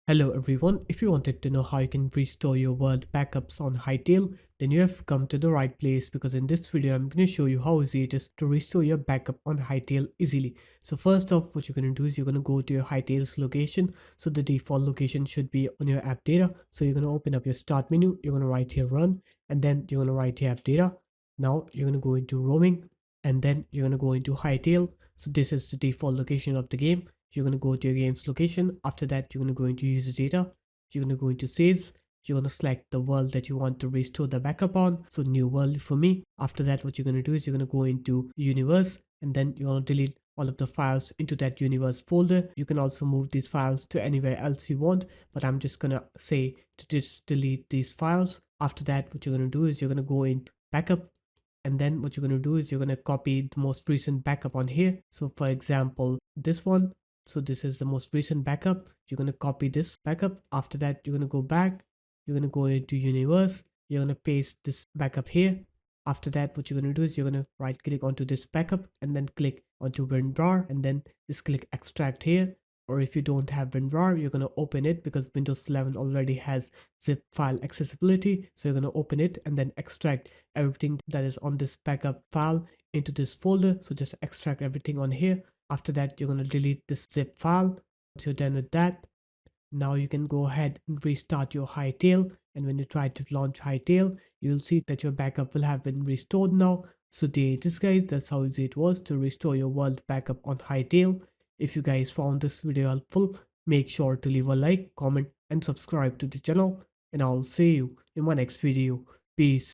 Hello everyone, if you wanted to know how you can restore your world backups on Hytale, then you have come to the right place because in this video I'm going to show you how easy it is to restore your backup on Hytale easily. So first off, what you're going to do is you're going to go to your Hytale's location. So the default location should be on your app data. So you're going to open up your start menu, you're going to write here run, and then you're going to write here app data. Now you're going to go into roaming, and then you're going to go into Hytale. So this is the default location of the game. You're going to go to your game's location. After that, you're going to go into user data. You're going to go into saves. You're going to select the world that you want to restore the backup on. So new world for me. After that, what you're going to do is you're going to go into universe, and then you're going to delete all of the files into that universe folder. You can also move these files to anywhere else you want, but I'm just going to say to just delete these files. After that, what you're going to do is you're going to go in backup, and then what you're going to do is you're going to copy the most recent backup on here. So for example, this one. So this is the most recent backup. You're going to copy this backup. After that, you're going to go back. You're going to go into universe. You're going to paste this backup here. After that, what you're going to do is you're going to right click onto this backup and then click onto WinRAR and then just click extract here. Or if you don't have WinRAR, you're going to open it because Windows 11 already has zip file accessibility. So you're going to open it and then extract everything that is on this backup file into this folder. So just extract everything on here. After that, you're going to delete this zip file. Once you're done with that, now you can go ahead and restart your Hytale. And when you try to launch Hytale, you'll see that your backup will have been restored now. So there it is, guys. That's how easy it was to restore your world backup on Hytale. If you guys found this video helpful, make sure to leave a like, comment, and subscribe to the channel. And I'll see you in my next video. Peace.